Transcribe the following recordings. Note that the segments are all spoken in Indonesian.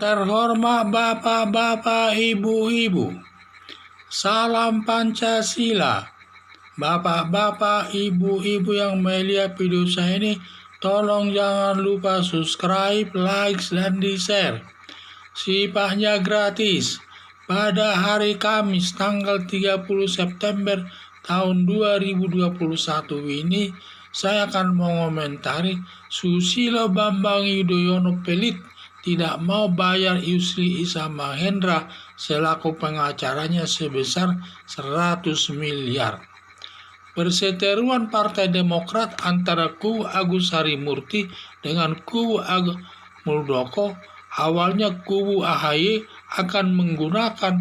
Terhormat Bapak-bapak, Ibu-ibu, salam Pancasila. Bapak-bapak, Ibu-ibu yang melihat video saya ini, tolong jangan lupa subscribe, like, dan di-share. Sifatnya gratis. Pada hari Kamis tanggal 30 September tahun 2021 ini, saya akan mengomentari Susilo Bambang Yudhoyono pelit tidak mau bayar Yusril Iza Mahendra selaku pengacaranya sebesar 100 miliar. Perseteruan Partai Demokrat antara kubu Agus Harimurti dengan kubu Agus Muldoko, awalnya kubu AHY akan menggunakan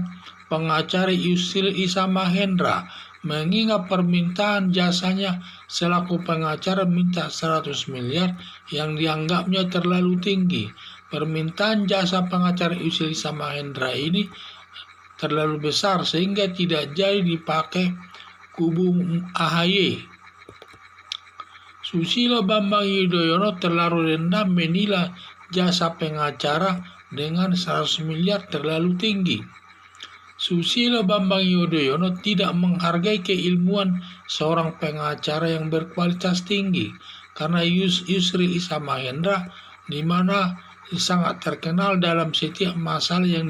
pengacara Yusril Iza Mahendra, mengingat permintaan jasanya selaku pengacara minta 100 miliar yang dianggapnya terlalu tinggi. Permintaan jasa pengacara Yusril Iza Mahendra ini terlalu besar sehingga tidak jadi dipakai kubu AHY. Susilo Bambang Yudhoyono terlalu rendah menilai jasa pengacara dengan 100 miliar terlalu tinggi. Susilo Bambang Yudhoyono tidak menghargai keilmuan seorang pengacara yang berkualitas tinggi, karena Yusril Iza Mahendra di mana sangat terkenal dalam setiap masalah yang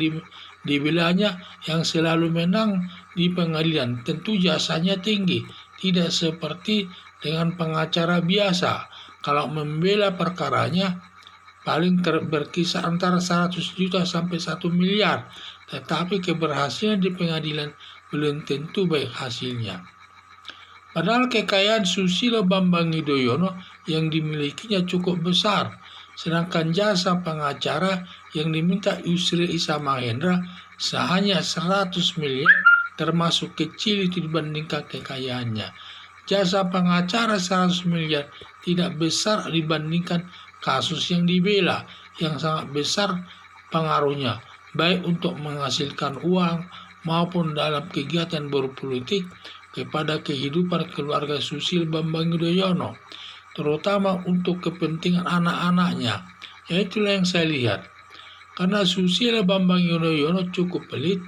dibelanya, yang selalu menang di pengadilan. Tentu jasanya tinggi, tidak seperti dengan pengacara biasa. Kalau membela perkaranya paling berkisar antara 100 juta sampai 1 miliar, tetapi keberhasilan di pengadilan belum tentu baik hasilnya. Padahal kekayaan Susilo Bambang Yudhoyono yang dimilikinya cukup besar, sedangkan jasa pengacara yang diminta Yusril Iza Mahendra hanya 100 miliar, termasuk kecil itu dibandingkan kekayaannya. Jasa pengacara 100 miliar tidak besar dibandingkan kasus yang dibela, yang sangat besar pengaruhnya, baik untuk menghasilkan uang maupun dalam kegiatan berpolitik kepada kehidupan keluarga Susilo Bambang Yudhoyono, terutama untuk kepentingan anak-anaknya. Itulah yang saya lihat. Karena Susilo Bambang Yudhoyono cukup pelit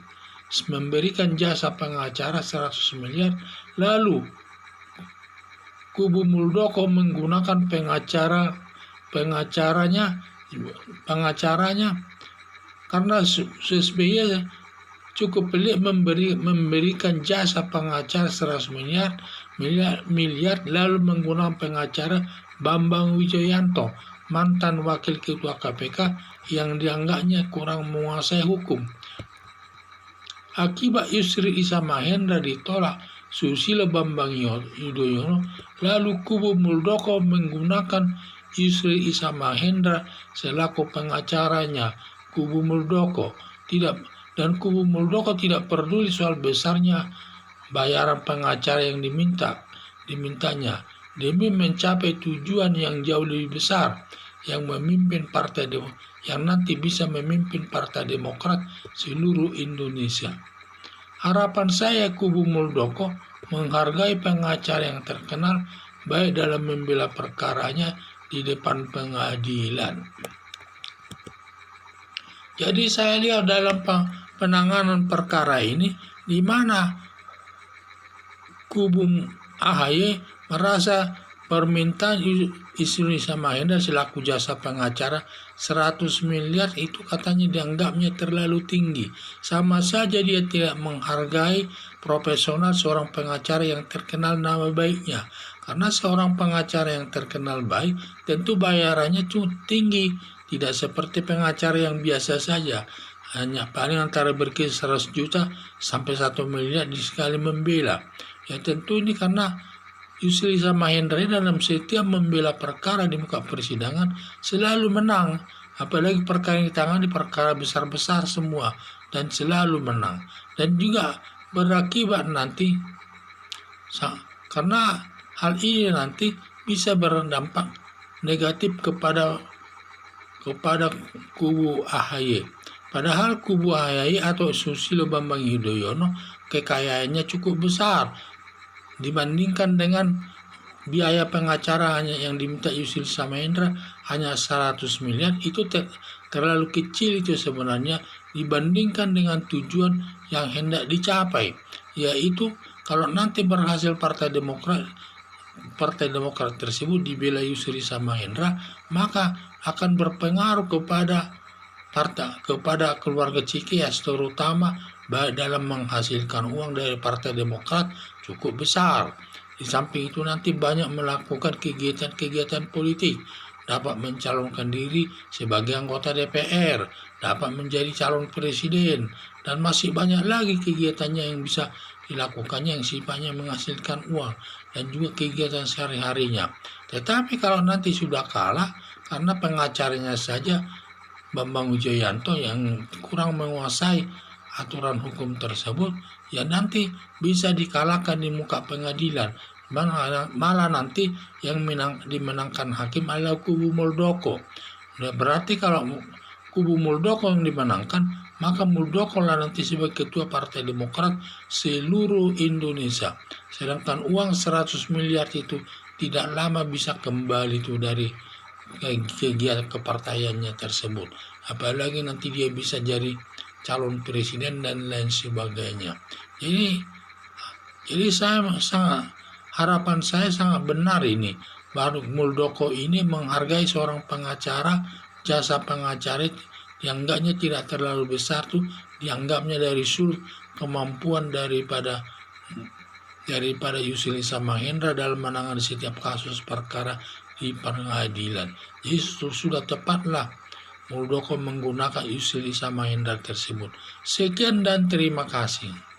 memberikan jasa pengacara 100 miliar, lalu kubu Muldoko menggunakan pengacaranya karena SBY cukup pelit memberikan jasa pengacara 100 miliar lalu menggunakan pengacara Bambang Wijoyanto, mantan wakil ketua KPK yang dianggapnya kurang menguasai hukum. Akibat Yusril Iza Mahendra ditolak Susilo Bambang Yudhoyono, lalu kubu Muldoko menggunakan Yusril Iza Mahendra selaku pengacaranya. Kubu Muldoko tidak peduli soal besarnya bayaran pengacara yang dimintanya demi mencapai tujuan yang jauh lebih besar, yang nanti bisa memimpin Partai Demokrat seluruh Indonesia. Harapan saya kubu Muldoko menghargai pengacara yang terkenal baik dalam membela perkaranya di depan pengadilan. Jadi saya lihat dalam penanganan perkara ini, di mana kubu AHY merasa permintaan Yusril Iza Mahendra selaku jasa pengacara 100 miliar itu katanya dianggapnya terlalu tinggi. Sama saja dia tidak menghargai profesional seorang pengacara yang terkenal nama baiknya. Karena seorang pengacara yang terkenal baik tentu bayarannya cukup tinggi, tidak seperti pengacara yang biasa saja, hanya paling antara berkisar 100 juta sampai 1 miliar di sekali membela. Ya tentu ini karena Yusril Iza Mahendra dalam setiap membela perkara di muka persidangan selalu menang, apalagi perkara yang ditangani perkara besar-besar semua dan selalu menang, dan juga berakibat nanti karena hal ini nanti bisa berdampak negatif kepada kubu AHY. Padahal kubu AHY atau Susilo Bambang Yudhoyono kekayaannya cukup besar dibandingkan dengan biaya pengacara hanya yang diminta Yusril Iza Mahendra hanya 100 miliar, itu terlalu kecil itu sebenarnya dibandingkan dengan tujuan yang hendak dicapai, yaitu kalau nanti berhasil Partai Demokrat tersebut dibela Yusril Samahendra, maka akan berpengaruh kepada keluarga Cikeas, terutama dalam menghasilkan uang dari Partai Demokrat cukup besar. Di samping itu nanti banyak melakukan kegiatan-kegiatan politik, dapat mencalonkan diri sebagai anggota DPR, dapat menjadi calon presiden, dan masih banyak lagi kegiatannya yang bisa dilakukannya yang sifatnya menghasilkan uang dan juga kegiatan sehari-harinya. Tetapi kalau nanti sudah kalah karena pengacaranya saja Bambang Wijoyanto yang kurang menguasai aturan hukum tersebut, ya nanti bisa dikalahkan di muka pengadilan. Malah nanti yang dimenangkan hakim adalah kubu Muldoko. Nah, berarti kalau kubu Muldoko yang dimenangkan, maka Muldoko lah nanti sebagai ketua Partai Demokrat seluruh Indonesia. Sedangkan uang 100 miliar itu tidak lama bisa kembali itu dari kegiatan kepartaiannya tersebut. Apalagi nanti dia bisa jadi calon presiden dan lain sebagainya. Jadi harapan saya sangat benar ini. Baru Muldoko ini menghargai seorang pengacara, jasa pengacara dianggapnya tidak terlalu besar tuh, dianggapnya dari kemampuan daripada Yusril Samahendra dalam menangani setiap kasus perkara di pengadilan. Jadi sudah tepatlah Muldoko menggunakan Yusril Samahendra tersebut. Sekian dan terima kasih.